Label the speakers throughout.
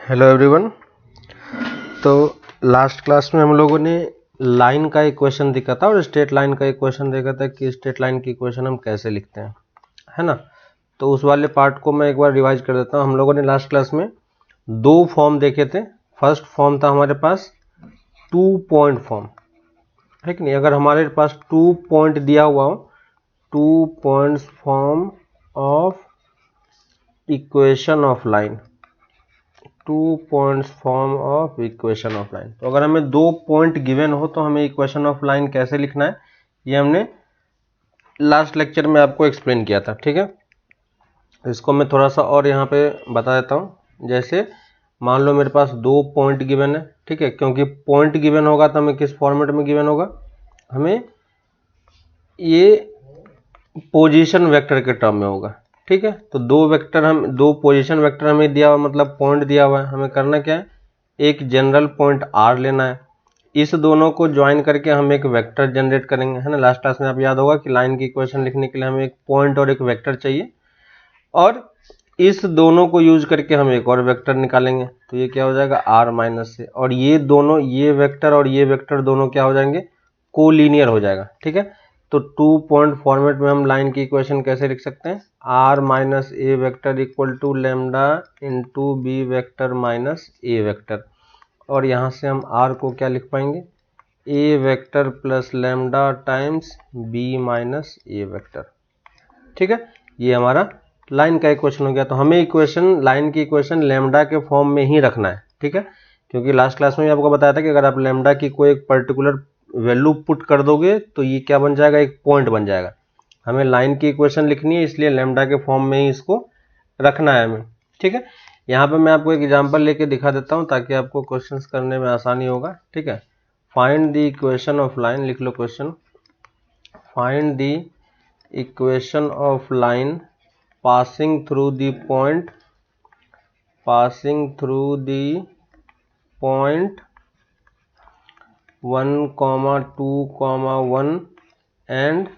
Speaker 1: Hello everyone. तो last class में हम लोगों ने लाइन का इक्वेशन देखा था और स्ट्रेट लाइन का इक्वेशन देखा था कि स्ट्रेट लाइन की इक्वेशन हम कैसे लिखते हैं, है ना। तो उस वाले पार्ट को मैं एक बार रिवाइज कर देता हूँ। हम लोगों ने लास्ट क्लास में दो फॉर्म देखे थे। फर्स्ट फॉर्म था हमारे पास 2 पॉइंट फॉर्म, है कि नहीं। अगर हमारे पास 2 पॉइंट दिया हुआ हो, 2 points form of equation of line, 2 points form of equation of line. तो अगर हमें 2 पॉइंट गिवन हो तो हमें इक्वेशन ऑफ लाइन कैसे लिखना है, ये हमने लास्ट लेक्चर में आपको एक्सप्लेन किया था, ठीक है। इसको मैं थोड़ा सा और यहाँ पे बता देता हूँ। जैसे मान लो मेरे पास 2 पॉइंट गिवन है, ठीक है। क्योंकि पॉइंट गिवन होगा तो हमें किस फॉर्मेट में गिवन होगा, हमें ये पोजीशन वेक्टर के टर्म में होगा, ठीक है। तो दो पोजीशन वेक्टर हमें दिया हुआ, मतलब पॉइंट दिया हुआ है। हमें करना क्या है, एक जनरल पॉइंट आर लेना है, इस दोनों को ज्वाइन करके हम एक वेक्टर जनरेट करेंगे, है ना। लास्ट क्लास में आप याद होगा कि लाइन की इक्वेशन लिखने के लिए हमें एक पॉइंट और एक वेक्टर चाहिए, और इस दोनों को यूज करके हम एक और वेक्टर निकालेंगे। तो ये क्या हो जाएगा, आर माइनस से, और ये दोनों, ये वेक्टर और ये वेक्टर दोनों क्या हो जाएंगे, कोलिनियर हो जाएगा, ठीक है। तो 2 पॉइंट फॉर्मेट में हम लाइन की इक्वेशन कैसे लिख सकते हैं, R minus A vector equal to lambda into B vector minus A vector. और यहाँ से हम आर को क्या लिख पाएंगे, A vector plus lambda times B minus A vector, ठीक है। ये हमारा लाइन का इक्वेशन हो गया। तो हमें इक्वेशन, लाइन की इक्वेशन लेमडा के फॉर्म में ही रखना है, ठीक है। क्योंकि लास्ट क्लास में आपको बताया था कि अगर आप लेमडा की कोई एक पर्टिकुलर वैल्यू पुट कर दोगे तो ये क्या बन जाएगा, एक पॉइंट बन जाएगा। हमें लाइन की इक्वेशन लिखनी है, इसलिए लेमडा के फॉर्म में ही इसको रखना है हमें, ठीक है। यहाँ पे मैं आपको एक एग्जांपल लेके दिखा देता हूँ ताकि आपको क्वेश्चंस करने में आसानी होगा, ठीक है। Find the equation of line, लिख लो question, find the equation of line passing through the point 1, 2, 1 and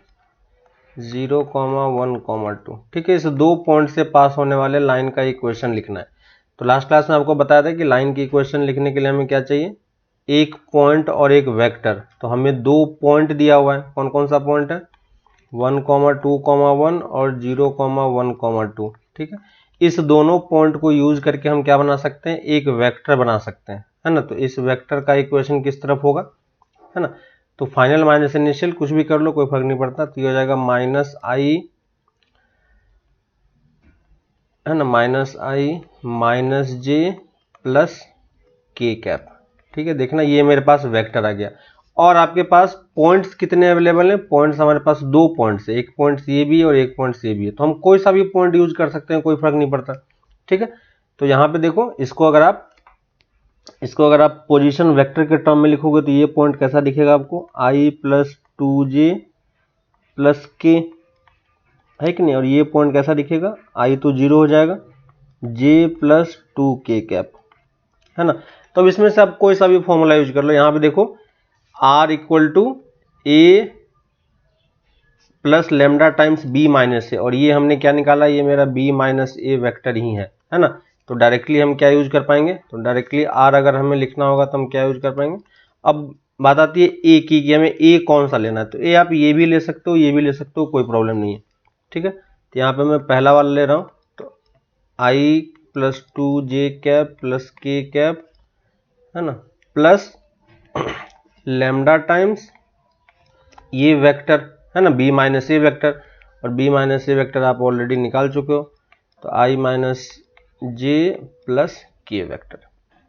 Speaker 1: 0, 1, 2, ठीक है। इस दो पॉइंट से पास होने वाले लाइन का इक्वेशन लिखना है। तो लास्ट क्लास में आपको बताया था कि लाइन की इक्वेशन लिखने के लिए हमें क्या चाहिए, एक पॉइंट और एक वेक्टर। तो हमें 2 पॉइंट दिया हुआ है, कौन कौन सा पॉइंट है, 1, 2, 1 और 0, 1, 2, ठीक है। इस दोनों पॉइंट को यूज करके हम क्या बना सकते हैं, एक वेक्टर बना सकते हैं, है ना। तो इस वेक्टर का इक्वेशन किस तरफ होगा, है ना। तो फाइनल माइनस इनिशियल कुछ भी कर लो, कोई फर्क नहीं पड़ता। तो ये हो जाएगा माइनस आई, है ना, minus I minus J plus के कैप, ठीक है। देखना ये मेरे पास वेक्टर आ गया। और आपके पास पॉइंट्स कितने अवेलेबल हैं, पॉइंट्स हमारे पास 2 पॉइंट्स है, एक पॉइंट ये भी और एक पॉइंट ये भी है। तो हम कोई सा भी पॉइंट यूज कर सकते हैं, कोई फर्क नहीं पड़ता, ठीक है। तो यहाँ पे देखो, इसको अगर आप पोजीशन वेक्टर के टर्म में लिखोगे तो ये पॉइंट कैसा दिखेगा आपको, आई प्लस 2j प्लस के, है कि नहीं। और ये पॉइंट कैसा दिखेगा, आई तो 0 हो जाएगा, j प्लस 2k कैप, है ना। तो अब इसमें से आप कोई सा भी फॉर्मूला यूज कर लो। यहाँ पे देखो, R equal to A plus lambda times B minus A, और ये हमने क्या निकाला, ये मेरा बी माइनस ए वेक्टर ही है ना। तो डायरेक्टली हम क्या यूज कर पाएंगे, तो डायरेक्टली आर अगर हमें लिखना होगा तो हम क्या यूज कर पाएंगे। अब बात आती है ए की, कि हमें ए कौन सा लेना है। तो ए आप ये भी ले सकते हो, ये भी ले सकते हो, कोई प्रॉब्लम नहीं है, ठीक है। तो यहाँ पे मैं पहला वाला ले रहा हूँ, तो आई प्लस 2j कैप प्लस के कैप, है ना, प्लस लेमडा टाइम्स ये वेक्टर, है ना, बी माइनस ए वेक्टर, और बी माइनस ए वेक्टर आप ऑलरेडी निकाल चुके हो। तो आई minus J plus K vector,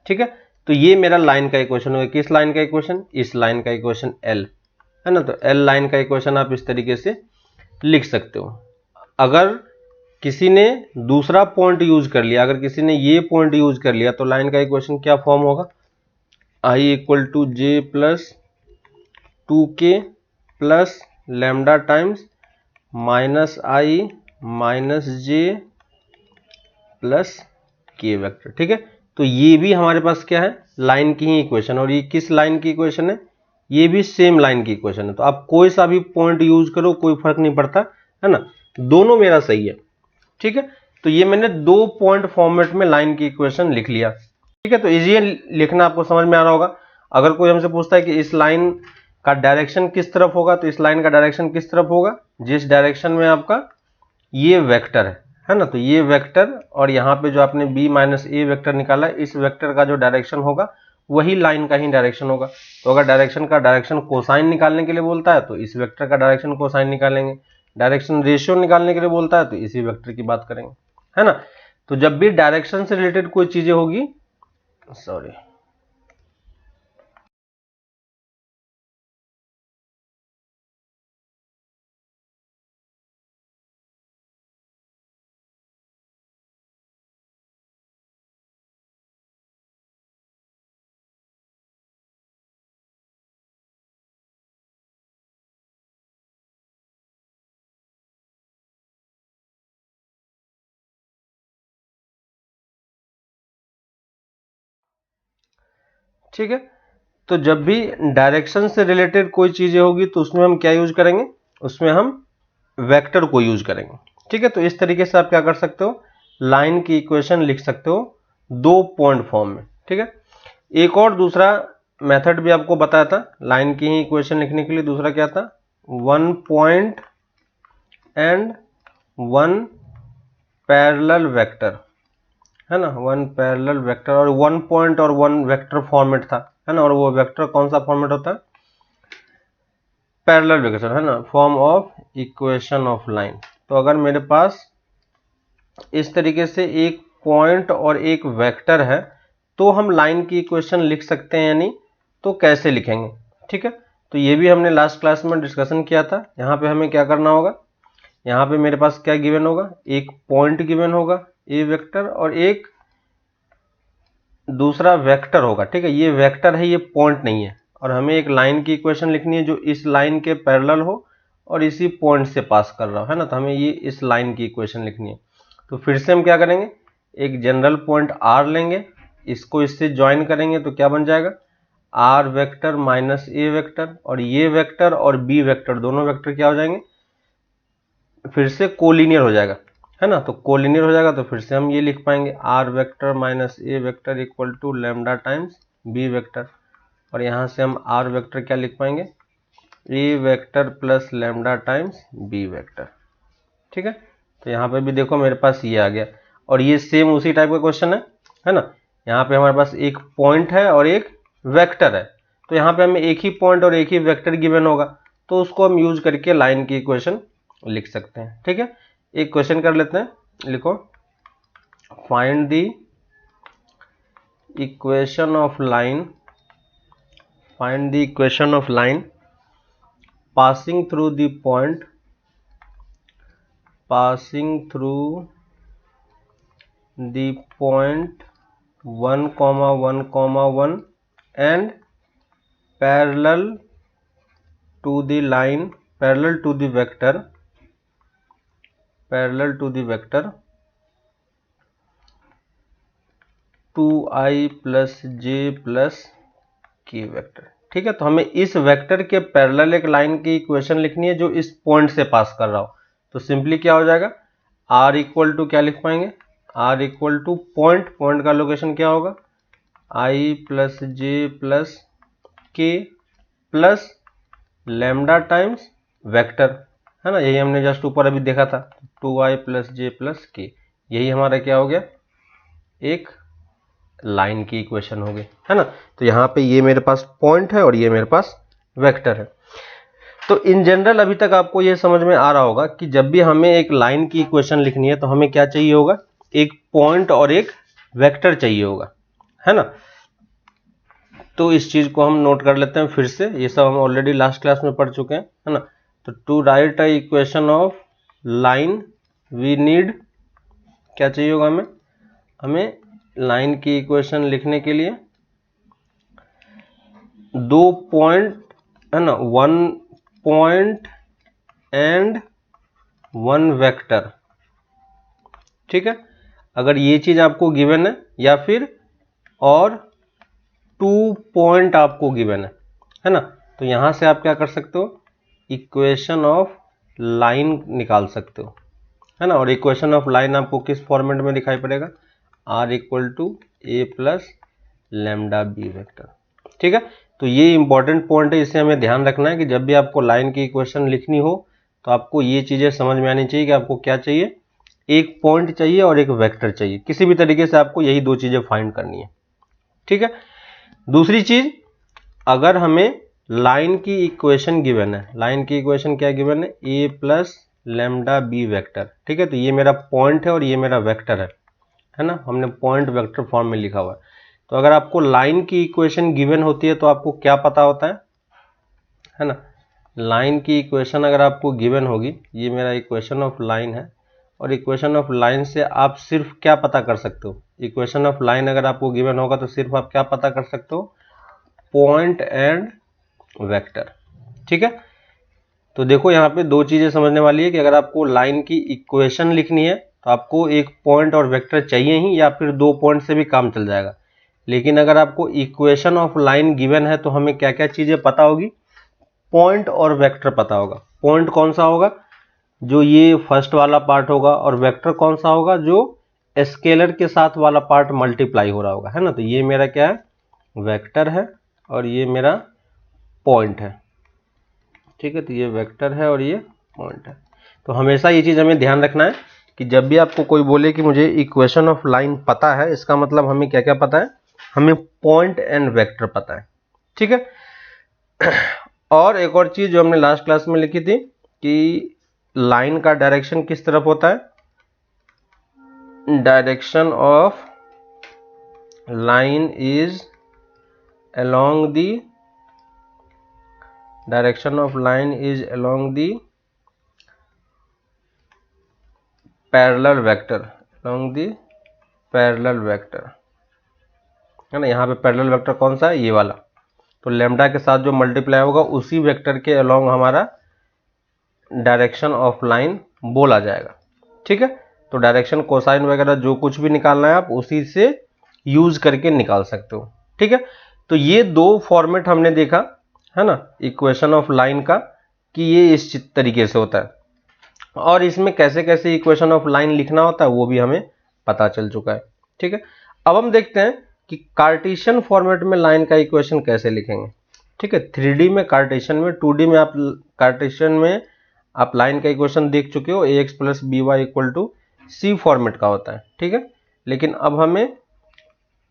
Speaker 1: ठीक है। तो ये मेरा लाइन का इक्वेशन होगा। किस लाइन का इक्वेशन, इस लाइन का इक्वेशन एल, है ना। तो एल लाइन का इक्वेशन आप इस तरीके से लिख सकते हो। अगर किसी ने दूसरा पॉइंट यूज कर लिया, अगर किसी ने ये पॉइंट यूज कर लिया, तो लाइन का इक्वेशन क्या फॉर्म होगा, I equal to J plus 2k plus lambda times minus I minus J plus K vector, ठीक है। तो ये भी हमारे पास क्या है, लाइन की ही इक्वेशन। और ये किस लाइन की इक्वेशन है, ये भी सेम लाइन की इक्वेशन है। तो आप कोई सा भी पॉइंट यूज करो, कोई फर्क नहीं पड़ता, है ना, दोनों मेरा सही है, ठीक है। तो ये मैंने 2 पॉइंट फॉर्मेट में लाइन की इक्वेशन लिख लिया। ठीक है, तो इजी लिखना आपको समझ में आ रहा होगा। अगर कोई हमसे पूछता है कि इस लाइन का डायरेक्शन किस तरफ होगा, तो इस लाइन का डायरेक्शन किस तरफ होगा, जिस डायरेक्शन में आपका ये वेक्टर है ना, तो ये वेक्टर और यहाँ पे जो आपने b माइनस ए वेक्टर निकाला, इस वेक्टर का जो डायरेक्शन होगा वही लाइन का ही डायरेक्शन होगा। तो अगर डायरेक्शन का डायरेक्शन कोसाइन निकालने के लिए बोलता है तो इस वेक्टर का डायरेक्शन कोसाइन निकालेंगे, डायरेक्शन रेशियो निकालने के लिए बोलता है तो इसी वेक्टर की बात करेंगे, है ना। तो जब भी डायरेक्शन से रिलेटेड कोई चीजें होगी, सॉरी, ठीक है। तो जब भी डायरेक्शन से रिलेटेड कोई चीजें होगी तो उसमें हम क्या यूज करेंगे, उसमें हम वेक्टर को यूज करेंगे। ठीक है, तो इस तरीके से आप क्या कर सकते हो, लाइन की इक्वेशन लिख सकते हो दो पॉइंट फॉर्म में। ठीक है, एक और दूसरा मेथड भी आपको बताया था लाइन की ही इक्वेशन लिखने के लिए, दूसरा क्या था, one point and one parallel vector, है ना, वन पैरेलल वेक्टर, और वन पॉइंट और वन वेक्टर फॉर्मेट था, है ना, और वो वेक्टर कौन सा फॉर्मेट होता है, पैरेलल वेक्टर, है ना, form of equation of line. तो अगर मेरे पास इस तरीके से एक पॉइंट और एक वेक्टर है तो हम लाइन की इक्वेशन लिख सकते हैं, यानी तो कैसे लिखेंगे। ठीक है, तो ये भी हमने लास्ट क्लास में डिस्कशन किया था। यहाँ पे हमें क्या करना होगा, यहाँ पे मेरे पास क्या गिवन होगा, एक पॉइंट गिवन होगा ए वेक्टर और एक दूसरा वेक्टर होगा। ठीक है, ये वेक्टर है, ये पॉइंट नहीं है, और हमें एक लाइन की इक्वेशन लिखनी है जो इस लाइन के पैरेलल हो और इसी पॉइंट से पास कर रहा हो, है ना, तो हमें ये इस लाइन की इक्वेशन लिखनी है। तो फिर से हम क्या करेंगे, एक जनरल पॉइंट आर लेंगे, इसको इससे ज्वाइन करेंगे तो क्या बन जाएगा, आर वेक्टर माइनस ए वेक्टर, और ये वेक्टर और बी वेक्टर दोनों वेक्टर क्या हो जाएंगे, फिर से कोलिनियर हो जाएगा, है ना, तो कोलिनियर हो जाएगा तो फिर से हम ये लिख पाएंगे R vector minus A vector equal to lambda times B vector, और यहाँ से हम आर वेक्टर क्या लिख पाएंगे, A vector plus lambda times B vector. ठीक है, तो यहाँ पे भी देखो मेरे पास ये आ गया, और ये सेम उसी टाइप का क्वेश्चन है ना, यहाँ पे हमारे पास एक पॉइंट है और एक वेक्टर है, तो यहाँ पे हमें एक ही पॉइंट और एक ही वेक्टर गिवन होगा, तो उसको हम यूज करके लाइन की इक्वेशन लिख सकते हैं। ठीक है, एक क्वेश्चन कर लेते हैं, लिखो, find the equation of line, find the equation of line passing through the point, passing through the point 1, 1, 1 and parallel to the line, parallel to the vector, parallel to the vector 2i plus j plus k vector. ठीक है, तो हमें इस vector के parallel एक line की equation लिखनी है जो इस पॉइंट से पास कर रहा हो। तो सिंपली क्या हो जाएगा, r इक्वल टू क्या लिख पाएंगे, r equal to point, point का लोकेशन क्या होगा, i प्लस जे प्लस के प्लस लैम्डा टाइम्स वेक्टर, है ना, यही हमने जस्ट ऊपर अभी देखा था, 2i प्लस जे प्लस के, यही हमारा क्या हो गया, एक लाइन की इक्वेशन हो गई, है ना। तो यहाँ पे ये मेरे पास पॉइंट है और ये मेरे पास वेक्टर है। तो इन जनरल अभी तक आपको ये समझ में आ रहा होगा कि जब भी हमें एक लाइन की इक्वेशन लिखनी है तो हमें क्या चाहिए होगा, एक पॉइंट और एक वेक्टर चाहिए होगा, है ना। तो इस चीज को हम नोट कर लेते हैं फिर से, ये सब हम ऑलरेडी लास्ट क्लास में पढ़ चुके हैं, है ना। तो to write a equation of line we need, क्या चाहिए होगा हमें, हमें लाइन की इक्वेशन लिखने के लिए दो पॉइंट, है ना, one point and one vector. ठीक है, अगर ये चीज आपको गिवन है या फिर और 2 पॉइंट आपको गिवन है ना, तो यहां से आप क्या कर सकते हो, इक्वेशन ऑफ लाइन निकाल सकते हो, है ना। और इक्वेशन ऑफ लाइन आपको किस फॉर्मेट में दिखाई पड़ेगा, r equal to A plus lambda b vector. ठीक है, तो ये इंपॉर्टेंट पॉइंट है, इसे हमें ध्यान रखना है कि जब भी आपको लाइन की इक्वेशन लिखनी हो तो आपको ये चीजें समझ में आनी चाहिए कि आपको क्या चाहिए, एक पॉइंट चाहिए और एक वेक्टर चाहिए। किसी भी तरीके से आपको यही दो चीजें फाइंड करनी है। ठीक है, दूसरी चीज, अगर हमें लाइन की इक्वेशन गिवन है, लाइन की इक्वेशन क्या गिवन है, ए प्लस लैम्डा बी वेक्टर। ठीक है, तो ये मेरा पॉइंट है और ये मेरा वेक्टर है ना, हमने पॉइंट वेक्टर फॉर्म में लिखा हुआ है। तो अगर आपको लाइन की इक्वेशन गिवन होती है तो आपको क्या पता होता है ना, लाइन की इक्वेशन अगर आपको गिवन होगी, ये मेरा इक्वेशन ऑफ लाइन है, और इक्वेशन ऑफ लाइन से आप सिर्फ क्या पता कर सकते हो, इक्वेशन ऑफ लाइन अगर आपको गिवन होगा तो सिर्फ आप क्या पता कर सकते हो, पॉइंट एंड वेक्टर। ठीक है, तो देखो यहाँ पे दो चीजें समझने वाली है कि अगर आपको लाइन की इक्वेशन लिखनी है तो आपको एक पॉइंट और वेक्टर चाहिए ही, या फिर दो पॉइंट से भी काम चल जाएगा। लेकिन अगर आपको इक्वेशन ऑफ लाइन गिवन है तो हमें क्या क्या चीजें पता होगी, पॉइंट और वेक्टर पता होगा। पॉइंट कौन सा होगा, जो ये फर्स्ट वाला पार्ट होगा, और वेक्टर कौन सा होगा, जो स्केलर के साथ वाला पार्ट मल्टीप्लाई हो रहा होगा, है ना। तो ये मेरा क्या है, वेक्टर है, और ये मेरा पॉइंट है। ठीक है, तो ये वेक्टर है और ये पॉइंट है। तो हमेशा ये चीज हमें ध्यान रखना है कि जब भी आपको कोई बोले कि मुझे इक्वेशन ऑफ लाइन पता है, इसका मतलब हमें क्या क्या पता है, हमें पॉइंट एंड वेक्टर पता है। ठीक है, और एक और चीज जो हमने लास्ट क्लास में लिखी थी कि लाइन का डायरेक्शन किस तरफ होता है, direction of line is along the direction of line is along the parallel vector, along the parallel vector, है ना। यहाँ पे पैरेलल वेक्टर कौन सा है, ये वाला। तो लैम्डा के साथ जो मल्टीप्लाई होगा उसी वेक्टर के अलोंग हमारा डायरेक्शन ऑफ लाइन बोला जाएगा। ठीक है, तो डायरेक्शन कोसाइन वगैरह जो कुछ भी निकालना है आप उसी से यूज करके निकाल सकते हो। ठीक है, तो ये दो फॉर्मेट हमने देखा, है ना, इक्वेशन ऑफ लाइन का, कि ये इस तरीके से होता है, और इसमें कैसे कैसे इक्वेशन ऑफ लाइन लिखना होता है वो भी हमें पता चल चुका है। ठीक है, अब हम देखते हैं कि कार्टेशियन फॉर्मेट में लाइन का इक्वेशन कैसे लिखेंगे। ठीक है, 3D में कार्टेशियन में, 2D में आप कार्टेशियन में आप लाइन का इक्वेशन देख चुके हो, ax plus b y equal to c format का होता है। ठीक है, लेकिन अब हमें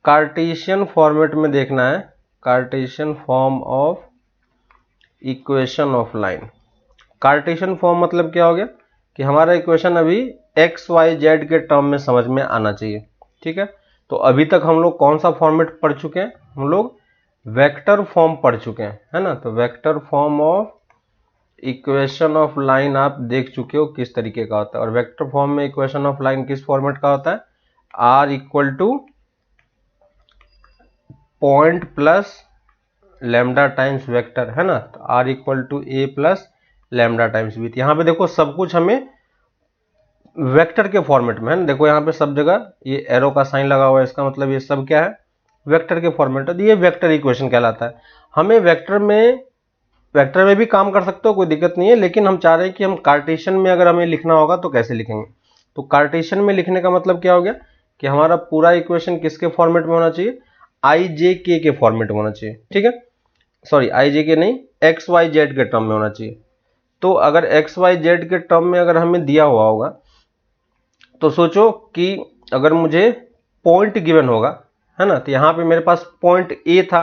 Speaker 1: कार्टेशियन फॉर्मेट में देखना है, Cartesian form of equation of line. Cartesian form मतलब क्या हो गया कि हमारा इक्वेशन अभी एक्स वाई जेड के टर्म में समझ में आना चाहिए। ठीक है, तो अभी तक हम लोग कौन सा फॉर्मेट पढ़ चुके हैं, हम लोग वेक्टर फॉर्म पढ़ चुके हैं, है ना। तो vector form of equation of line आप देख चुके हो किस तरीके का होता है, और वेक्टर फॉर्म में इक्वेशन ऑफ लाइन किस फॉर्मेट का होता है, r equal to point plus lambda times vector, है ना। तो r equal to A plus lambda times b. यहाँ पे देखो सब कुछ हमें वेक्टर के फॉर्मेट में है ना, देखो यहाँ पे सब जगह ये एरो का साइन लगा हुआ है, इसका मतलब ये सब क्या है, वेक्टर के फॉर्मेट है। तो ये वेक्टर इक्वेशन कहलाता है। हमें वेक्टर में भी काम कर सकते हो, कोई दिक्कत नहीं है, लेकिन हम चाह रहे हैं कि हम कार्टेशियन में अगर हमें लिखना होगा तो कैसे लिखेंगे। तो कार्टेशियन में लिखने का मतलब क्या हो गया कि हमारा पूरा इक्वेशन किसके फॉर्मेट में होना चाहिए, आई जे के फॉर्मेट में होना चाहिए। ठीक है, सॉरी आई जे के नहीं, एक्स वाई जेड के टर्म में होना चाहिए। तो अगर एक्स वाई जेड के टर्म में अगर हमें दिया हुआ होगा, तो सोचो कि अगर मुझे पॉइंट गिवन होगा, है ना, तो यहाँ पे मेरे पास पॉइंट ए था,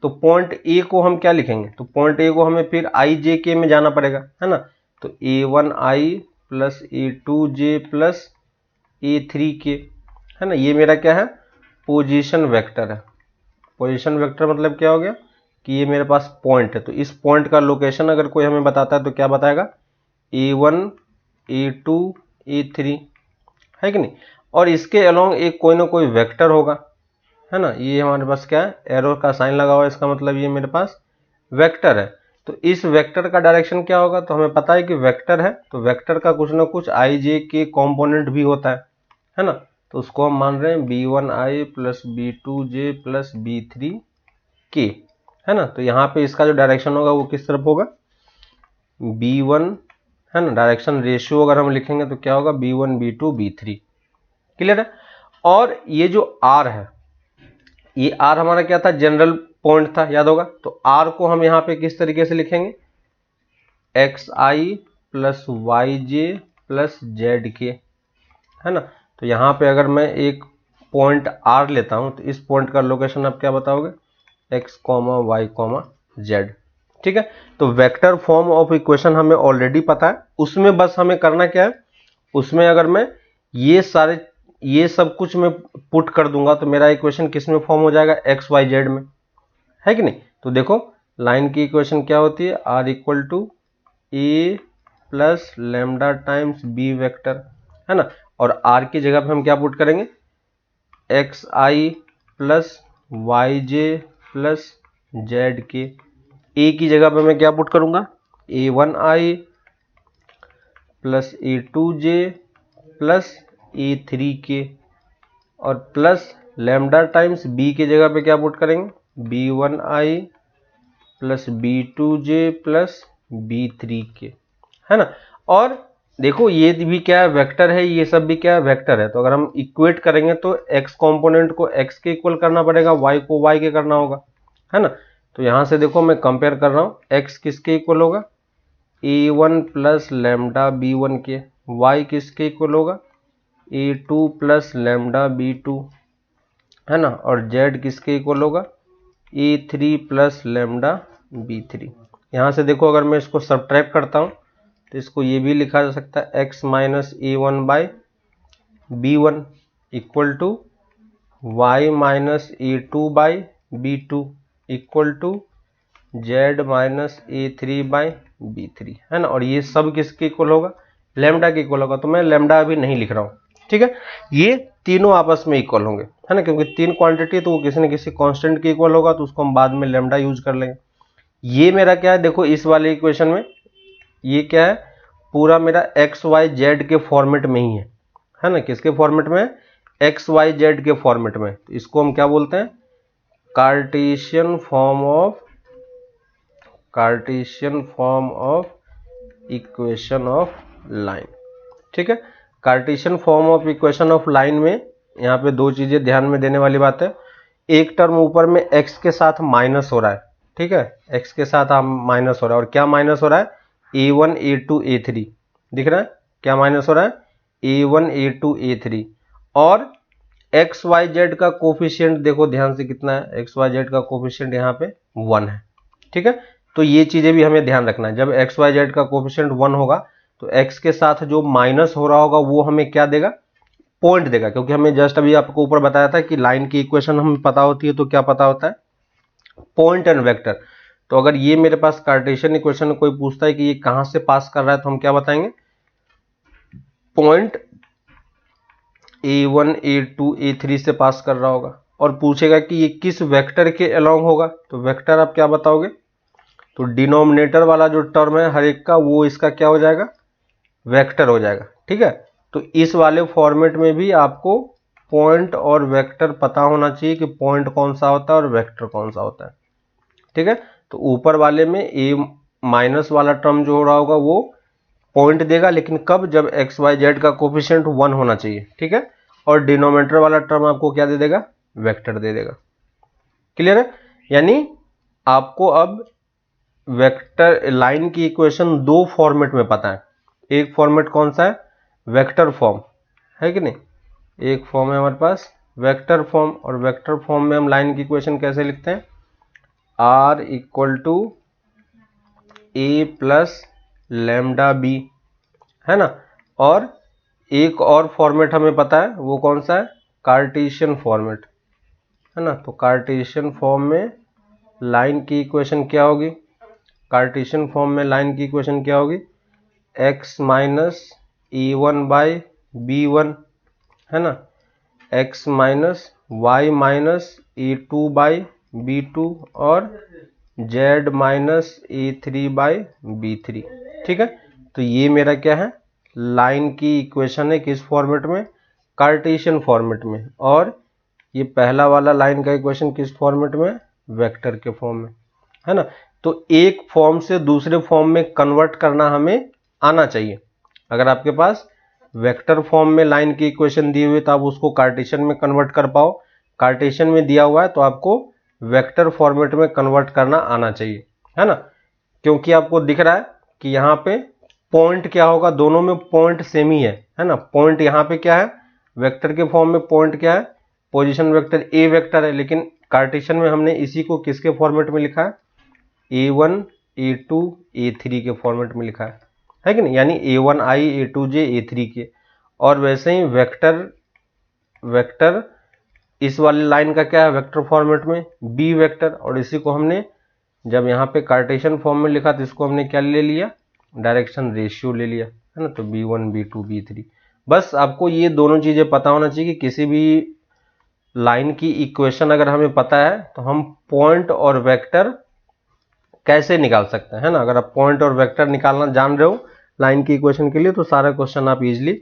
Speaker 1: तो पॉइंट ए को हम क्या लिखेंगे, तो पॉइंट ए को हमें फिर आई जे के में जाना पड़ेगा, है ना। तो a1i plus a2j plus a3k, है ना, ये मेरा क्या है, पोजीशन वेक्टर है। पोजीशन वेक्टर मतलब क्या हो गया कि ये मेरे पास पॉइंट है, तो इस पॉइंट का लोकेशन अगर कोई हमें बताता है तो क्या बताएगा, a1 a2 a3, है कि नहीं। और इसके अलोंग एक कोई ना कोई वेक्टर होगा, है ना, ये हमारे पास क्या है, एरो का साइन लगा हुआ है, इसका मतलब ये मेरे पास वेक्टर है। तो इस वेक्टर का डायरेक्शन क्या होगा, तो हमें पता है कि वेक्टर है, तो वेक्टर का कुछ ना कुछ आई जे के कॉम्पोनेंट भी होता है ना। तो उसको हम मान रहे हैं b1i plus b2j plus b3k, है ना। तो यहाँ पे इसका जो डायरेक्शन होगा वो किस तरफ होगा, b1, है ना, डायरेक्शन रेशियो अगर हम लिखेंगे तो क्या होगा, b1 b2 b3, क्लियर है। और ये जो r है, ये आर हमारा क्या था, जनरल पॉइंट था, याद होगा। तो आर को हम यहाँ पे किस तरीके से लिखेंगे, x I plus Y J plus Z के, है ना। तो यहाँ पे अगर मैं एक पॉइंट आर लेता हूँ तो इस पॉइंट का लोकेशन आप क्या बताओगे, x comma y comma z, ठीक है। तो वेक्टर फॉर्म ऑफ इक्वेशन हमें ऑलरेडी पता है, उसमें बस हमें करना क्या है, उसमें अगर मैं ये सब कुछ मैं पुट कर दूंगा तो मेरा इक्वेशन किस में फॉर्म हो जाएगा, एक्स वाई जेड में, है कि नहीं। तो देखो लाइन की इक्वेशन क्या होती है, r equal to A plus lambda times B vector, है ना। और आर की जगह पे हम क्या पुट करेंगे, X I plus Y J plus Z K. A की जगह पे मैं क्या पुट करूंगा, A one I plus A two J plus A three K, और प्लस लेमडा टाइम्स बी की जगह पे क्या पुट करेंगे, बी वन आई प्लस बी टू जे प्लस बी थ्री के, है ना। और देखो ये भी क्या है, वेक्टर है, ये सब भी क्या है, वेक्टर है। तो अगर हम इक्वेट करेंगे तो x कंपोनेंट को x के इक्वल करना पड़ेगा, y को y के करना होगा, है ना। तो यहां से देखो मैं कंपेयर कर रहा हूं, x किसके इक्वल होगा, a1 प्लस लेमडा b1 के, y किसके इक्वल होगा, a2 प्लस लेमडा b2, है ना। और z किसके इक्वल होगा, a3 प्लस लेमडा b3। यहां से देखो अगर मैं इसको सब्ट्रैक्ट करता हूं तो इसको ये भी लिखा जा सकता है, x minus a one by b one equal to y minus a two by b two equal to z minus a three by b three, है ना। और ये सब किसके इक्वल होगा, लेमडा के इक्वल होगा। तो मैं लेमडा अभी नहीं लिख रहा हूँ, ठीक है। ये तीनों आपस में इक्वल होंगे, है ना, क्योंकि तीन क्वांटिटी तो वो किसी न किसी कांस्टेंट के इक्वल होगा, तो उसको हम बाद में लेमडा यूज कर लेंगे। ये मेरा क्या है, देखो इस वाले इक्वेशन में ये क्या है, पूरा मेरा एक्स वाई जेड के फॉर्मेट में ही है ना। किसके फॉर्मेट में, एक्स वाई जेड के फॉर्मेट में। तो इसको हम क्या बोलते हैं, Cartesian form of equation of line, ठीक है। Cartesian form of equation of line में यहाँ पे दो चीजें ध्यान में देने वाली बात है। एक टर्म ऊपर में x के साथ माइनस हो रहा है, ठीक है, x के साथ माइनस हो रहा है। और क्या माइनस हो रहा है, a1 a2 a3 दिख रहा है, क्या माइनस हो रहा है, a1 a2 a3। और एक्स वाई जेड का कोफिशिएंट देखो ध्यान से कितना है, एक्स वाई जेड का कोफिशिएंट यहाँ पे 1 है, ठीक है। तो ये चीजें भी हमें ध्यान रखना है, जब एक्स वाई जेड का कोफिशिएंट 1 होगा तो x के साथ जो माइनस हो रहा होगा वो हमें क्या देगा, पॉइंट देगा। क्योंकि हमें जस्ट अभी आपको ऊपर बताया था कि लाइन की इक्वेशन हमें पता होती है तो क्या पता होता है, पॉइंट एंड वेक्टर। तो अगर ये मेरे पास कार्टेशियन इक्वेशन में कोई पूछता है कि ये कहां से पास कर रहा है तो हम क्या बताएंगे, पॉइंट a1 a2 a3 से पास कर रहा होगा। और पूछेगा कि ये किस वेक्टर के अलोंग होगा, तो वेक्टर आप क्या बताओगे, तो डिनोमिनेटर वाला जो टर्म है हर एक का, वो इसका क्या हो जाएगा, वेक्टर हो जाएगा, ठीक है। तो इस वाले फॉर्मेट में भी आपको पॉइंट और वेक्टर पता होना चाहिए कि पॉइंट कौन सा होता है और वेक्टर कौन सा होता है, ठीक है। तो ऊपर वाले में a माइनस वाला टर्म जो हो रहा होगा वो पॉइंट देगा, लेकिन कब, जब एक्स वाई जेड का कोफिशिएंट 1 होना चाहिए, ठीक है। और डिनोमिनेटर वाला टर्म आपको क्या दे देगा, वेक्टर दे देगा। क्लियर है, यानी आपको अब वेक्टर लाइन की इक्वेशन दो फॉर्मेट में पता है। एक फॉर्मेट कौन सा है, वेक्टर फॉर्म, है कि नहीं। एक फॉर्म है हमारे पास वेक्टर फॉर्म, और वेक्टर फॉर्म में हम लाइन की इक्वेशन कैसे लिखते हैं, r equal to A plus lambda b, है ना। और एक और फॉर्मेट हमें पता है, वो कौन सा है, कार्टेशियन फॉर्मेट, है ना। तो कार्टेशियन फॉर्म में लाइन की इक्वेशन क्या होगी, कार्टेशियन फॉर्म में लाइन की इक्वेशन क्या होगी, x minus a one by b one, है ना, x minus y minus a two by b two, और z minus a three by b three, ठीक है। तो ये मेरा क्या है, लाइन की इक्वेशन है, किस फॉर्मेट में, कार्टेशियन फॉर्मेट में। और ये पहला वाला लाइन का इक्वेशन किस फॉर्मेट में, वेक्टर के फॉर्म में, है ना। तो एक फॉर्म से दूसरे फॉर्म में कन्वर्ट करना हमें आना चाहिए। अगर आपके पास वेक्टर फॉर्म में लाइन की इक्वेशन दी हुई तो आप उसको कार्टेशियन में कन्वर्ट कर पाओ, कार्टेशियन में दिया हुआ है तो आपको वेक्टर फॉर्मेट में कन्वर्ट करना आना चाहिए, है ना, क्योंकि आपको दिख रहा है कि यहाँ पे पॉइंट क्या होगा, दोनों में पॉइंट सेम ही है ना। पॉइंट यहाँ पे क्या है, वेक्टर के फॉर्म में पॉइंट क्या है, पोजीशन वेक्टर ए वेक्टर है, लेकिन कार्टेशियन में हमने इसी को किसके फॉर्मेट में लिखा है, A1 A2 A3 के फॉर्मेट में लिखा है कि नहीं, यानी A1I A2J A3 के। और वैसे ही वेक्टर इस वाली लाइन का क्या है, वेक्टर फॉर्मेट में B वेक्टर, और इसी को हमने जब यहाँ पे कार्टेशियन फॉर्म में लिखा तो इसको हमने क्या ले लिया, डायरेक्शन रेशियो ले लिया, है ना। तो B1 B2 B3, बस आपको ये दोनों चीजें पता होना चाहिए कि किसी भी लाइन की इक्वेशन अगर हमें पता है तो हम पॉइंट और वेक्टर कैसे निकाल सकते हैं, है ना। अगर आप पॉइंट और वेक्टर निकालना जान रहे हो लाइन की इक्वेशन के लिए तो सारा क्वेश्चन आप इजीली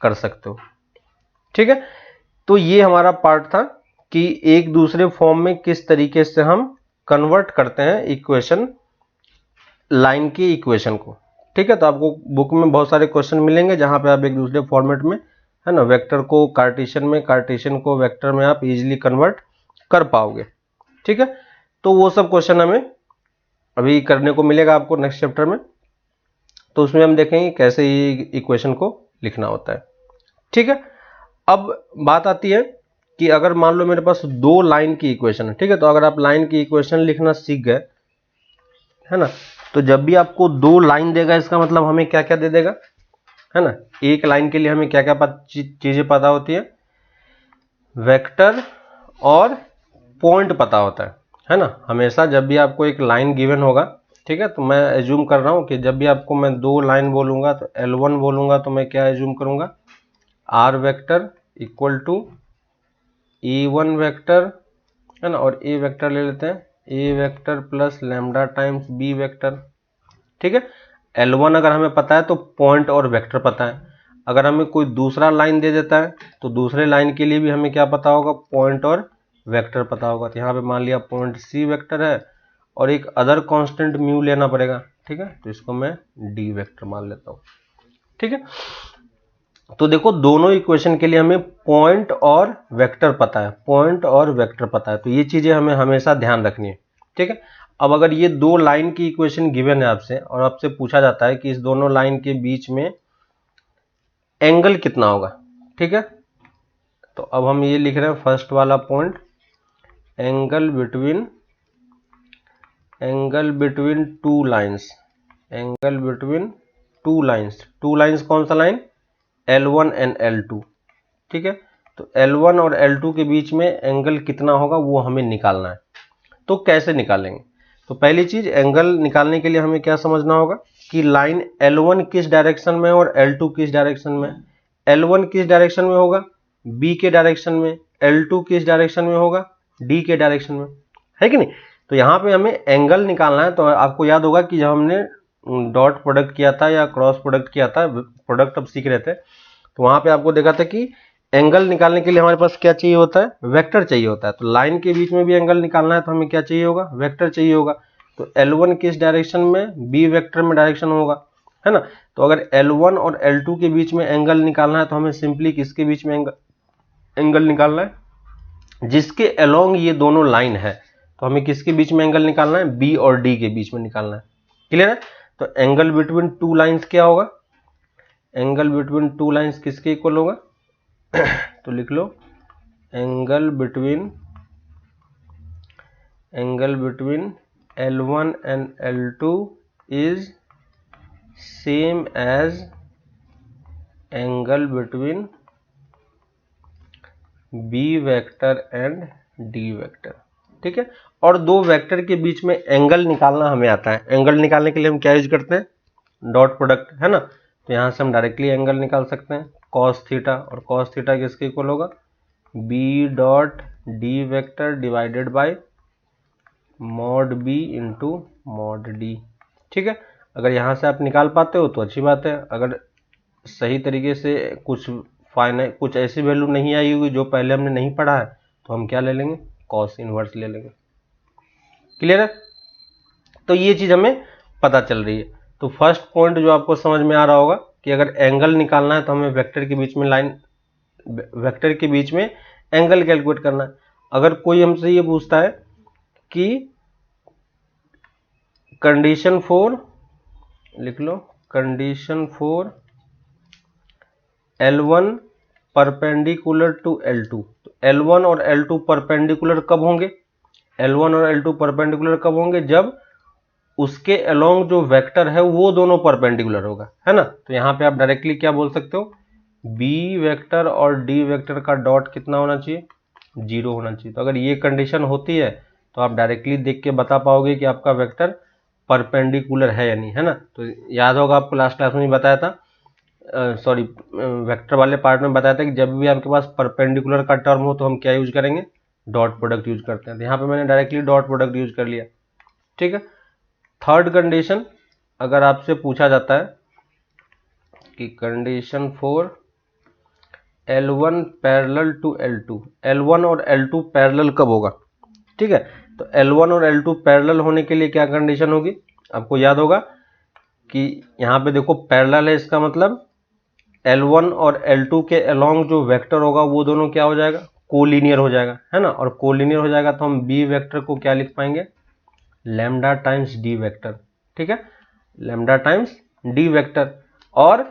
Speaker 1: कर सकते हो, ठीक है। तो ये हमारा पार्ट था कि एक दूसरे फॉर्म में किस तरीके से हम कन्वर्ट करते हैं इक्वेशन, लाइन की इक्वेशन को, ठीक है। तो आपको बुक में बहुत सारे क्वेश्चन मिलेंगे जहां पे आप एक दूसरे फॉर्मेट में, है ना, वेक्टर को कार्टेशियन में, कार्टेशियन को वेक्टर में आप इजीली कन्वर्ट कर पाओगे, ठीक है। तो वो सब क्वेश्चन हमें अभी करने को मिलेगा आपको नेक्स्ट चैप्टर में, तो उसमें हम देखेंगे कैसे ये इक्वेशन को लिखना होता है, ठीक है। अब बात आती है कि अगर मान लो मेरे पास दो लाइन की इक्वेशन है, ठीक है, तो अगर आप लाइन की इक्वेशन लिखना सीख गए, है ना, तो जब भी आपको दो लाइन देगा इसका मतलब हमें क्या क्या दे देगा, है ना। एक लाइन के लिए हमें क्या क्या चीजें पता होती है, वेक्टर और पॉइंट पता होता है ना। हमेशा जब भी आपको एक लाइन गिवन होगा, ठीक है, तो मैं एज्यूम कर रहा हूं कि जब भी आपको मैं दो लाइन बोलूंगा तो L1 बोलूंगा तो मैं क्या एज्यूम करूंगा, R vector equal to E1 vector, है ना, और A वेक्टर ले लेते हैं, A vector plus lambda times B vector, ठीक है। L1 अगर हमें पता है तो पॉइंट और वेक्टर पता है। अगर हमें कोई दूसरा लाइन दे देता है तो दूसरे लाइन के लिए भी हमें क्या पता होगा, पॉइंट और वेक्टर पता होगा। तो यहाँ पे मान लिया पॉइंट C वेक्टर है और एक अदर कांस्टेंट म्यू लेना पड़ेगा, ठीक है, तो इसको मैं D वेक्टर मान लेता हूँ, ठीक है। तो देखो दोनों इक्वेशन के लिए हमें पॉइंट और वेक्टर पता है, पॉइंट और वेक्टर पता है, तो ये चीजें हमें हमेशा ध्यान रखनी है, ठीक है। अब अगर ये दो लाइन की इक्वेशन गिवन है आपसे और आपसे पूछा जाता है कि इस दोनों लाइन के बीच में एंगल कितना होगा, ठीक है, तो अब हम ये लिख रहे हैं फर्स्ट वाला point, angle between two lines, angle between two lines कौन सा लाइन, L1 एंड L2, ठीक है। तो L1 और L2 के बीच में एंगल कितना होगा वो हमें निकालना है। तो कैसे निकालेंगे, तो पहली चीज एंगल निकालने के लिए हमें क्या समझना होगा कि लाइन L1 किस डायरेक्शन में और L2 किस डायरेक्शन में। L1 किस डायरेक्शन में होगा, B के डायरेक्शन में, L2 किस डायरेक्शन में होगा, D के डायरेक्शन में, है कि नहीं। तो यहाँ पे हमें एंगल निकालना है। तो आपको याद होगा कि जब हमने डॉट प्रोडक्ट किया था या क्रॉस प्रोडक्ट किया था, प्रोडक्ट अब सीख रहे थे, तो वहां पे आपको देखा था कि एंगल निकालने के लिए हमारे पास क्या चाहिए होता है, वेक्टर चाहिए होता है। तो लाइन के बीच में भी एंगल निकालना है तो हमें क्या चाहिए होगा, वेक्टर चाहिए होगा। तो L1 किस डायरेक्शन में, B वेक्टर में डायरेक्शन होगा, है ना। तो अगर L1 और L2 के बीच में एंगल निकालना है तो हमें सिंपली किसके बीच में एंगल निकालना है, जिसके अलोंग ये दोनों लाइन है। तो हमें किसके बीच में एंगल निकालना है, B और D के बीच में निकालना है, क्लियर है। तो एंगल बिटवीन टू लाइंस क्या होगा, एंगल बिटवीन टू लाइंस किसके इक्वल होगा तो लिख लो angle between L1 and L2 is same as angle between B vector and D vector, ठीक है। और दो वेक्टर के बीच में एंगल निकालना हमें आता है। एंगल निकालने के लिए हम क्या यूज करते हैं, डॉट प्रोडक्ट, है ना। तो यहां से हम डायरेक्टली एंगल निकाल सकते हैं, कॉस थीटा, और कॉस थीटा किसके इक्वल होगा, B dot D vector divided by mod B into mod D, ठीक है। अगर यहां से आप निकाल पाते हो तो अच्छी बात है, अगर सही तरीके से कुछ ऐसी वैल्यू नहीं आई होगी जो पहले हमने नहीं पढ़ा है तो हम क्या ले लेंगे, कॉस इनवर्स ले लेंगे, क्लियर है। तो ये चीज हमें पता चल रही है। तो फर्स्ट पॉइंट जो आपको समझ में आ रहा होगा कि अगर एंगल निकालना है तो हमें वेक्टर के बीच में एंगल कैलकुलेट करना है। अगर कोई हमसे ये पूछता है कि कंडीशन फॉर, लिख लो, condition for L1 perpendicular to L2, तो L1 और L2 परपेंडिकुलर कब होंगे? L1 और L2 परपेंडिकुलर कब होंगे? जब उसके अलोंग जो वेक्टर है वो दोनों परपेंडिकुलर होगा, है ना। तो यहाँ पे आप डायरेक्टली क्या बोल सकते हो, B वेक्टर और D वेक्टर का डॉट कितना होना चाहिए? 0 होना चाहिए। तो अगर ये कंडीशन होती है तो आप डायरेक्टली देख के बता पाओगे कि आपका वेक्टर परपेंडिकुलर है या नहीं, है ना। तो याद होगा आपको लास्ट क्लास में बताया था, सॉरी वेक्टर वाले पार्ट में बताया था कि जब भी आपके पास परपेंडिकुलर का टर्म हो तो हम क्या यूज करेंगे? डॉट प्रोडक्ट यूज करते हैं। तो यहाँ पे मैंने डायरेक्टली डॉट प्रोडक्ट यूज कर लिया, ठीक है। थर्ड कंडीशन, अगर आपसे पूछा जाता है कि condition for L1 parallel to L2, L1 और L2 पैरेलल कब होगा? ठीक है, तो L1 और L2 पैरेलल होने के लिए क्या कंडीशन होगी? आपको याद होगा कि यहाँ पे देखो पैरेलल है, इसका मतलब L1 और L2 के अलोंग जो वेक्टर होगा वो दोनों क्या हो जाएगा? कोलिनियर हो जाएगा, है ना। और कोलिनियर हो जाएगा तो हम B वेक्टर को क्या लिख पाएंगे? लैम्डा टाइम्स D वेक्टर, ठीक है, लैम्डा टाइम्स D वेक्टर। और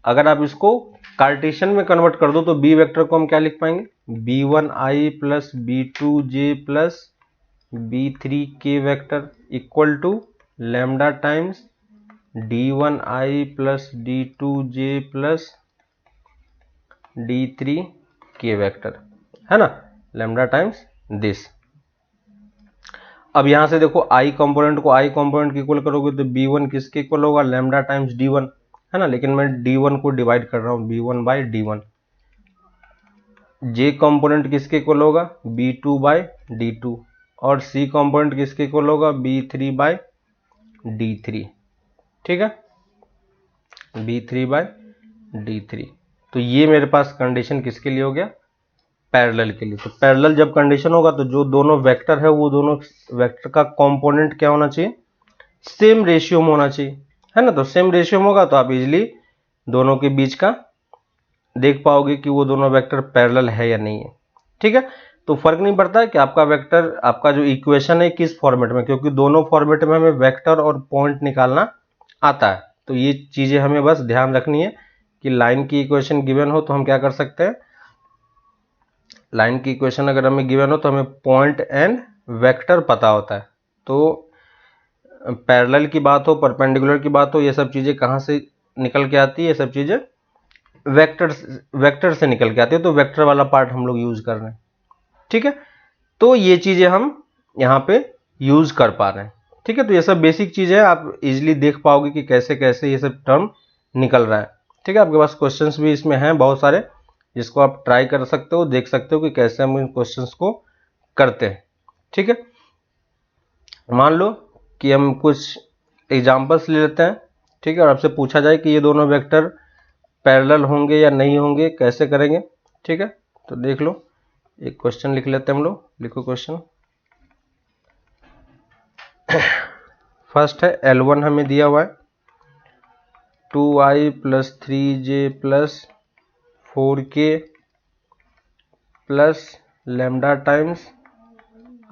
Speaker 1: अगर आप इसको कार्टेशियन में कन्वर्ट कर दो तो B वेक्टर को हम क्या लिख पाएंगे? B1i plus B2j plus B3k vector equal to lambda times D1i plus D2j plus D3k vector, है ना, लैम्डा टाइम्स दिस। अब यहां से देखो i कंपोनेंट को i कंपोनेंट के इक्वल करोगे तो B1 किसके इक्वल होगा? लैम्डा टाइम्स D1, है ना। लेकिन मैं D1 को डिवाइड कर रहा हूं, B1 by D1। j component किसके इक्वल होगा? B2 by D2। और c कंपोनेंट किसके इक्वल होगा? B3 बाई D3, ठीक है, B3 बाई D3। तो ये मेरे पास कंडीशन किसके लिए हो गया? पैरेलल के लिए। तो पैरेलल जब कंडीशन होगा तो जो दोनों वेक्टर है वो दोनों वेक्टर का कंपोनेंट क्या होना चाहिए? सेम रेशियो में होना चाहिए, है ना। तो सेम रेशियो में होगा तो आप इजीली दोनों के बीच का देख पाओगे कि वो दोनों वेक्टर पैरेलल है या नहीं है, ठीक है। तो फर्क नहीं पड़ता है कि आपका वेक्टर, आपका जो इक्वेशन है किस फॉर्मेट में, क्योंकि दोनों फॉर्मेट में हमें वेक्टर और पॉइंट निकालना आता है। तो ये चीजें हमें बस ध्यान रखनी है कि लाइन की इक्वेशन गिवन हो तो हम क्या कर सकते हैं, लाइन की इक्वेशन अगर हमें गिवन हो तो हमें पॉइंट एंड वेक्टर पता होता है। तो पैरेलल की बात हो, परपेंडिकुलर की बात हो, ये सब चीजें कहाँ से निकल के आती है? ये सब चीजें वेक्टर से निकल के आती है। तो वेक्टर वाला पार्ट हम लोग यूज कर रहे हैं, ठीक है। तो ये चीजें हम यहाँ पे यूज कर पा रहे हैं, ठीक है। तो ये सब बेसिक चीज है, आप इजिली देख पाओगे कि कैसे कैसे ये सब टर्म निकल रहा है, ठीक है। आपके पास क्वेश्चंस भी इसमें हैं बहुत सारे, जिसको आप ट्राई कर सकते हो, देख सकते हो कि कैसे हम इन क्वेश्चंस को करते हैं, ठीक है। मान लो कि हम कुछ एग्जांपल्स ले लेते हैं, ठीक है, और आपसे पूछा जाए कि ये दोनों वेक्टर पैरेलल होंगे या नहीं होंगे, कैसे करेंगे, ठीक है। तो देख लो, एक क्वेश्चन लिख लेते हैं हम लोग। लिखो क्वेश्चन। फर्स्ट है L1 हमें दिया हुआ है 2i plus 3j plus 4k plus lambda times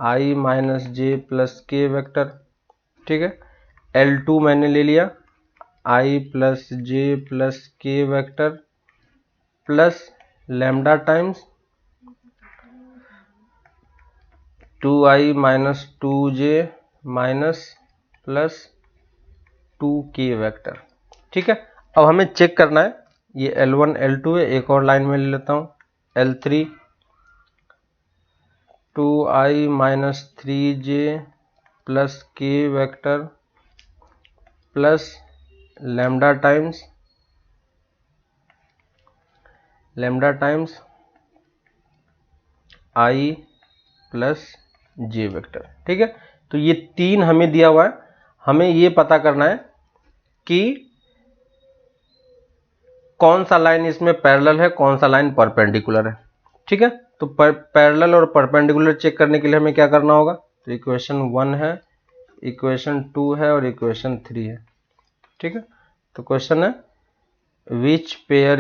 Speaker 1: i minus j plus k vector, ठीक है। L2 मैंने ले लिया i plus j plus k vector plus lambda times 2i minus 2j minus plus 2k vector, ठीक है। अब हमें check करना है, ये L1 L2 है। एक और लाइन में ले लेता हूँ, L3 2i minus 3j plus k vector plus lambda times i plus j vector, ठीक है। तो ये तीन हमें दिया हुआ है, हमें ये पता करना है कि कौन सा लाइन इसमें पैरेलल है, कौन सा लाइन परपेंडिकुलर है, ठीक है। तो पैरेलल और परपेंडिकुलर चेक करने के लिए हमें क्या करना होगा? तो इक्वेशन 1 है, इक्वेशन 2 है और इक्वेशन 3 है, ठीक है। तो क्वेश्चन है which pair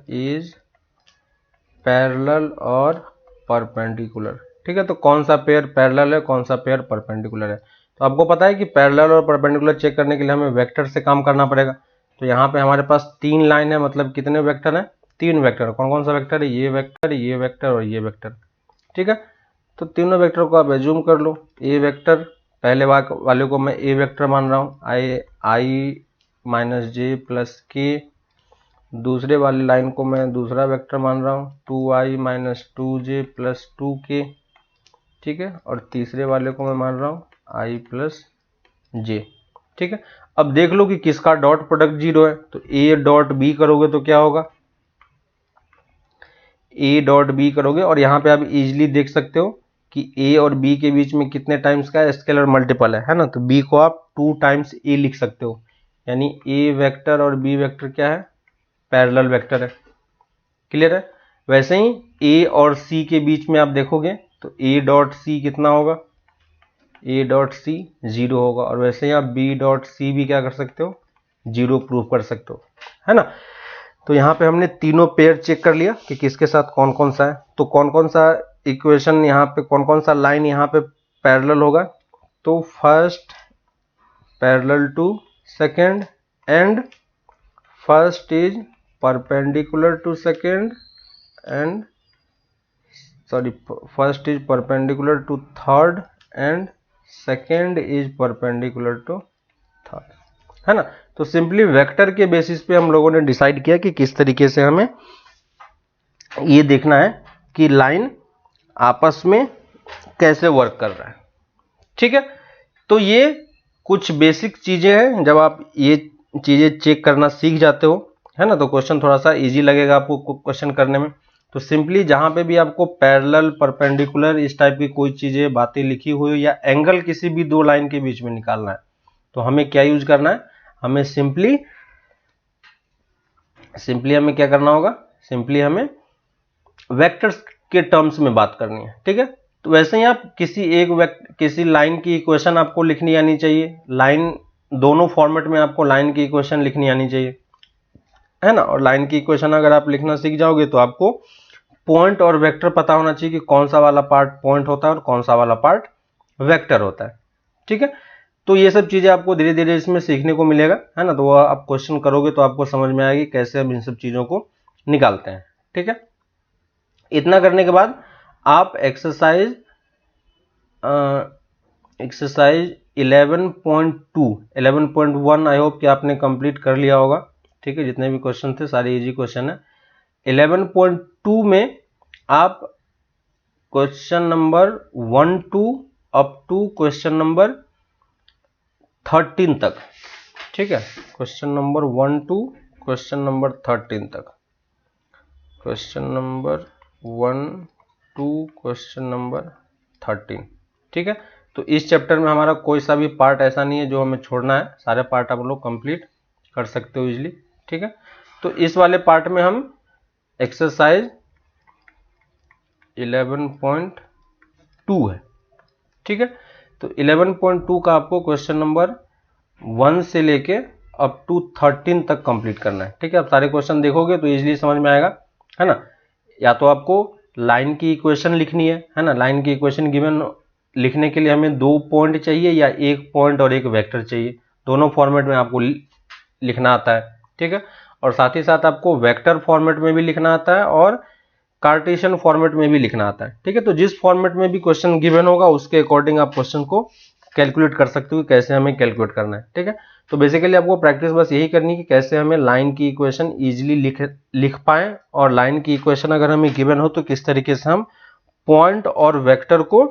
Speaker 1: is पैरेलल और परपेंडिकुलर। ठीक है, तो कौन सा पेयर पैरेलल है, कौन सा पेयर परपेंडिकुलर है। तो आपको पता है कि पैरेलल और परपेंडिकुलर चेक करने के लिए हमें वेक्टर से काम करना पड़ेगा। तो यहाँ पे हमारे पास 3 लाइन है, मतलब कितने वेक्टर हैं, 3 वेक्टर। कौन कौन सा वेक्टर है, ये वेक्टर और ये वेक्टर। ठीक है, तो तीनों वेक्टर को आप एज्यूम कर लो। ए वेक्टर पहले वाले को मैं ए वेक्टर मान रहा हूँ, आई माइनस जे प्लस के। दूसरे वाली लाइन को मैं दूसरा वेक्टर मान रहा हूँ, 2i minus 2j plus 2k। ठीक है, और तीसरे वाले को मैं मान रहा हूँ i प्लस जे। ठीक है, अब देख लो कि किसका डॉट प्रोडक्ट 0 है। तो a डॉट बी करोगे तो क्या होगा, a डॉट बी करोगे और यहाँ पे आप इजीली देख सकते हो कि a और b के बीच में कितने टाइम्स का स्केलर मल्टीपल है ना। तो b को आप 2 टाइम्स a लिख सकते हो, यानी a वेक्टर और b वेक्टर क्या है, पैरेलल वेक्टर है। क्लियर है। वैसे ही a और c के बीच में आप देखोगे तो a डॉट c कितना होगा, a डॉट c 0 होगा। और वैसे ही आप b डॉट c भी क्या कर सकते हो, 0 प्रूव कर सकते हो, है ना। तो यहाँ पे हमने तीनों पेयर चेक कर लिया कि किसके साथ कौन कौन सा है। तो कौन कौन सा इक्वेशन यहाँ पे, कौन कौन सा लाइन यहाँ पे पैरेलल होगा। तो first parallel to second and first is perpendicular to second and first is perpendicular to third and second is perpendicular to third, है ना। तो सिंपली वेक्टर के बेसिस पे हम लोगों ने डिसाइड किया कि किस तरीके से हमें ये देखना है कि लाइन आपस में कैसे वर्क कर रहा है। ठीक है, तो ये कुछ बेसिक चीजें हैं। जब आप ये चीजें चेक करना सीख जाते हो, है ना, तो क्वेश्चन थोड़ा सा इजी लगेगा आपको क्वेश्चन करने में। तो सिंपली जहां पे भी आपको पैरेलल, परपेंडिकुलर इस टाइप की कोई चीजें बातें लिखी हुई या एंगल किसी भी दो लाइन के बीच में निकालना है, तो हमें क्या यूज करना है, हमें सिंपली हमें क्या करना होगा, सिंपली हमें वेक्टर्स के टर्म्स में बात करनी है। ठीक है, तो वैसे ही आप किसी लाइन की इक्वेशन आपको लिखनी आनी चाहिए। लाइन दोनों फॉर्मेट में आपको लाइन की इक्वेशन लिखनी आनी चाहिए, है ना। और लाइन की इक्वेशन अगर आप लिखना सीख जाओगे तो आपको पॉइंट और वेक्टर पता होना चाहिए कि कौन सा वाला पार्ट पॉइंट होता है और कौन सा वाला पार्ट वेक्टर होता है। ठीक है, तो ये सब चीजें आपको धीरे धीरे इसमें सीखने को मिलेगा, है ना। तो वो आप क्वेश्चन करोगे तो आपको समझ में आएगी कैसे हम इन सब चीजों को निकालते हैं। ठीक है, इतना करने के बाद आप एक्सरसाइज 11.1 आई होप कि आपने कंप्लीट कर लिया होगा। ठीक है, जितने भी क्वेश्चन थे सारे इजी क्वेश्चन है। 11.2 में आप question number 1 to up to question number 13 तक, ठीक है, question number 1 to question number 13 तक, question number 1 to question number 13। ठीक है, तो इस चैप्टर में हमारा कोई सा भी पार्ट ऐसा नहीं है जो हमें छोड़ना है, सारे पार्ट आप लोग कंप्लीट कर सकते हो इजीली। ठीक है, तो इस वाले पार्ट में हम एक्सरसाइज 11.2 है। ठीक है, तो 11.2 का आपको क्वेश्चन नंबर 1 से लेके अप टू 13 तक कंप्लीट करना है। ठीक है, आप सारे क्वेश्चन देखोगे तो इजीली समझ में आएगा, है ना। या तो आपको लाइन की इक्वेशन लिखनी है ना। लाइन की इक्वेशन गिवन लिखने के लिए हमें 2 पॉइंट चाहिए या 1 पॉइंट और 1 वेक्टर चाहिए, दोनों फॉर्मेट में आपको लिखना आता है। ठीक है, और साथ ही साथ आपको वेक्टर फॉर्मेट में भी लिखना आता है और कार्टेशियन फॉर्मेट में भी लिखना आता है। ठीक है, तो जिस फॉर्मेट में भी क्वेश्चन गिवन होगा उसके अकॉर्डिंग आप क्वेश्चन को कैलकुलेट कर सकते हो कैसे हमें कैलकुलेट करना है। ठीक है, तो बेसिकली आपको प्रैक्टिस बस यही करनी है कि कैसे हमें लाइन की इक्वेशन इजीली लिख पाएं, और लाइन की इक्वेशन अगर हमें गिवन हो तो किस तरीके से हम पॉइंट और वेक्टर को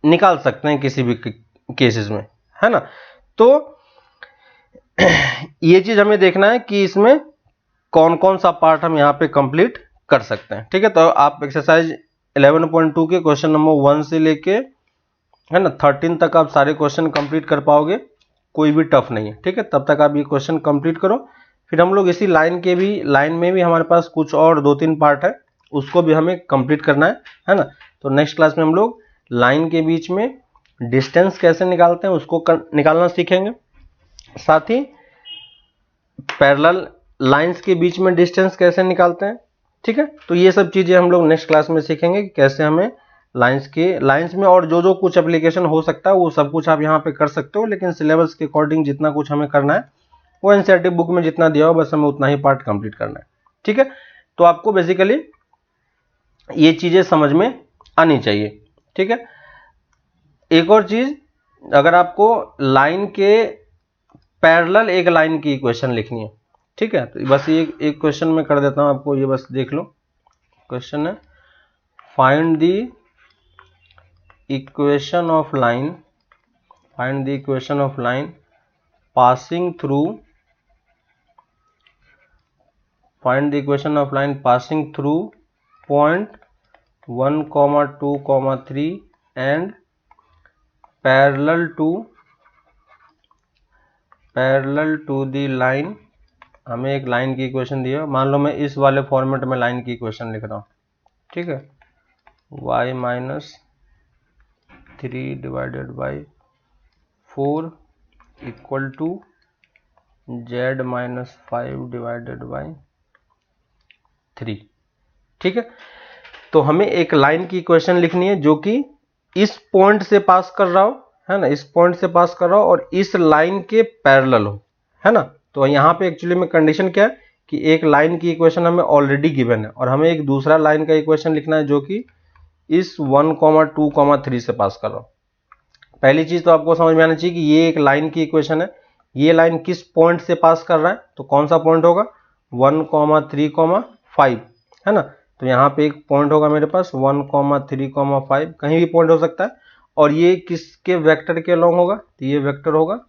Speaker 1: निकाल सकते हैं किसी भी केसेस में, है ना। तो ये चीज हमें देखना है कि इसमें कौन कौन सा पार्ट हम यहाँ पे कंप्लीट कर सकते हैं। ठीक है, तो आप एक्सरसाइज 11.2 के क्वेश्चन नंबर 1 से लेके, है ना, 13 तक आप सारे क्वेश्चन कंप्लीट कर पाओगे, कोई भी टफ नहीं है। ठीक है, तब तक आप ये क्वेश्चन कंप्लीट करो। फिर हम लोग इसी लाइन में भी हमारे पास कुछ और 2-3 पार्ट है, उसको भी हमें कंप्लीट करना है ना। तो नेक्स्ट क्लास में हम लोग लाइन के बीच में डिस्टेंस कैसे निकालते हैं उसको निकालना सीखेंगे। साथ ही पैरेलल लाइंस के बीच में डिस्टेंस कैसे निकालते हैं, ठीक है, तो ये सब चीजें हम लोग नेक्स्ट क्लास में सीखेंगे कि कैसे हमें लाइंस में और जो जो कुछ एप्लीकेशन हो सकता है वो सब कुछ आप यहाँ पे कर सकते हो, लेकिन सिलेबस के अकॉर्डिंग जितना कुछ हमें करना है वो एनसीईआरटी बुक में जितना दिया हो बस हमें उतना ही पार्ट कंप्लीट करना है। ठीक है, तो आपको बेसिकली ये चीजें समझ में आनी चाहिए। ठीक है, एक और चीज, अगर आपको लाइन के पैरेलल एक लाइन की इक्वेशन लिखनी है, ठीक है, तो बस ये एक क्वेश्चन में कर देता हूं आपको, ये बस देख लो। क्वेश्चन है find the equation of line, find the equation of line passing through, find the equation of line passing through point 1, 2, 3 and parallel to the line. हमें एक लाइन की इक्वेशन दी है, मान लो मैं इस वाले फॉर्मेट में लाइन की इक्वेशन लिख रहा हूँ, ठीक है, y minus 3 divided by 4 equal to z minus 5 divided by 3। ठीक है, तो हमें एक लाइन की इक्वेशन लिखनी है जो कि इस पॉइंट से पास कर रहा हो, है ना, इस पॉइंट से पास कर रहा हो और इस लाइन के पैरेलल हो, है ना। तो यहाँ पे एक्चुअली में कंडीशन क्या है कि एक लाइन की इक्वेशन हमें ऑलरेडी गिवन है और हमें एक दूसरा लाइन का इक्वेशन लिखना है जो कि इस 1, 2, 3 से पास कर रहा हो। पहली चीज तो आपको समझ में आना चाहिए कि ये एक लाइन की इक्वेशन है, ये लाइन किस पॉइंट से पास कर रहा है, तो कौन सा पॉइंट होगा 1, 3, 5, है ना। तो यहाँ पे एक पॉइंट होगा मेरे पास 1, 3, 5, कहीं भी पॉइंट हो सकता है, और ये किसके वेक्टर के अलोंग होगा, तो ये वेक्टर होगा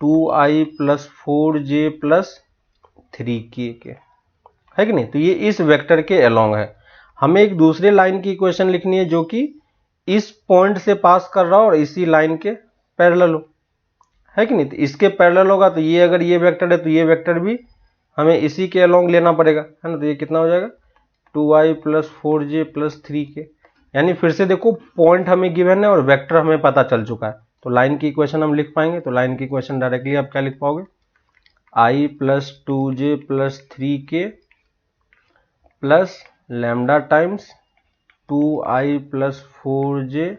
Speaker 1: 2i plus 4j plus 3k के, है कि नहीं। तो ये इस वेक्टर के अलोंग है। हमें एक दूसरे लाइन की इक्वेशन लिखनी है जो कि इस पॉइंट से पास कर रहा हो और इसी लाइन के पैरेलल हो, है कि नहीं। तो इसके पैरेलल होगा तो ये अगर ये वेक्टर है तो ये वेक्टर भी हमें इसी के अलोंग लेना पड़ेगा, है ना। तो ये कितना हो जाएगा 2i plus 4j plus 3k, यानी फिर से देखो पॉइंट हमें गिवन है और वेक्टर हमें पता चल चुका है, तो लाइन की इक्वेशन हम लिख पाएंगे। तो लाइन की इक्वेशन डायरेक्टली आप क्या लिख पाओगे, i plus 2j plus 3k plus lambda times 2i plus 4j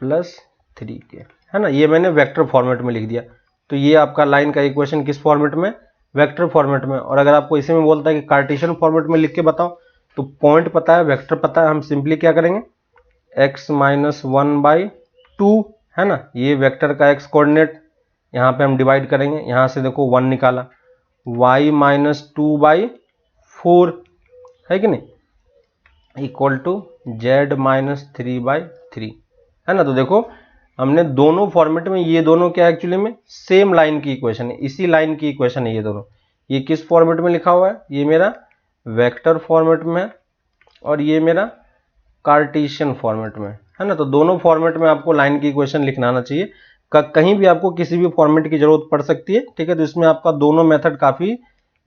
Speaker 1: plus 3k, है ना। ये मैंने वेक्टर फॉर्मेट में लिख दिया। तो ये आपका लाइन का इक्वेशन किस फॉर्मेट में, वेक्टर फॉर्मेट में। और अगर आपको इसी में बोलता है कि कार्टेशियन फॉर्मेट में लिख के बताओ, तो पॉइंट पता है, वेक्टर पता है, हम सिंपली क्या करेंगे x माइनस 1/2, है ना, ये वेक्टर का x कोऑर्डिनेट, यहाँ पे हम डिवाइड करेंगे, यहाँ से देखो 1 निकाला, y माइनस 2/4, है कि नहीं, इक्वल टू z माइनस 3/3, है ना। तो देखो हमने दोनों फॉर्मेट में, ये दोनों क्या एक्चुअली में सेम लाइन की इक्वेशन है, इसी लाइन की इक्वेशन है ये दोनों। ये किस फॉर्मेट में लिखा हुआ है, ये मेरा वेक्टर फॉर्मेट में है और ये मेरा कार्टेशियन फॉर्मेट में, है ना। तो दोनों फॉर्मेट में आपको लाइन की इक्वेशन लिखना आना चाहिए। कहीं भी आपको किसी भी फॉर्मेट की जरूरत पड़ सकती है, ठीक है। तो इसमें आपका दोनों मेथड काफी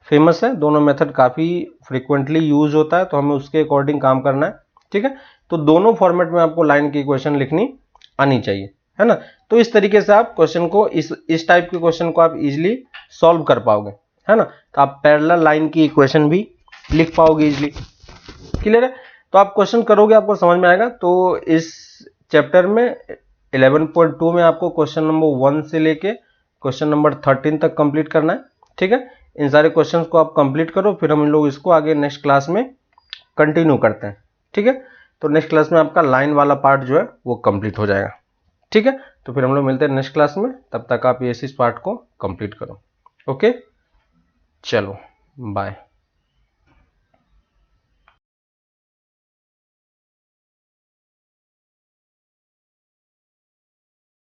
Speaker 1: फेमस है, दोनों मेथड काफी फ्रिक्वेंटली यूज होता है, तो हमें उसके अकॉर्डिंग काम करना है, ठीक है। तो दोनों फॉर्मेट में आपको लाइन की इक्वेशन लिखनी आनी चाहिए, है ना। तो इस तरीके से आप क्वेश्चन को, इस टाइप के क्वेश्चन को आप इजिली सॉल्व कर पाओगे, है ना। तो आप पैरेलल लाइन की इक्वेशन भी लिख पाओगे इजिली, क्लियर है। तो आप क्वेश्चन करोगे, आपको समझ में आएगा। तो इस चैप्टर में 11.2 में आपको क्वेश्चन नंबर 1 से लेके क्वेश्चन नंबर 13 तक कंप्लीट करना है, ठीक है। इन सारे क्वेश्चंस को आप कंप्लीट करो, फिर हम लोग इसको आगे नेक्स्ट क्लास में कंटिन्यू करते हैं, ठीक है। तो नेक्स्ट क्लास में आपका लाइन वाला पार्ट जो है वो कंप्लीट हो जाएगा, ठीक है। तो फिर हम लोग मिलते हैं नेक्स्ट क्लास में, तब तक आप इस पार्ट को कंप्लीट करो। ओके, चलो बाय।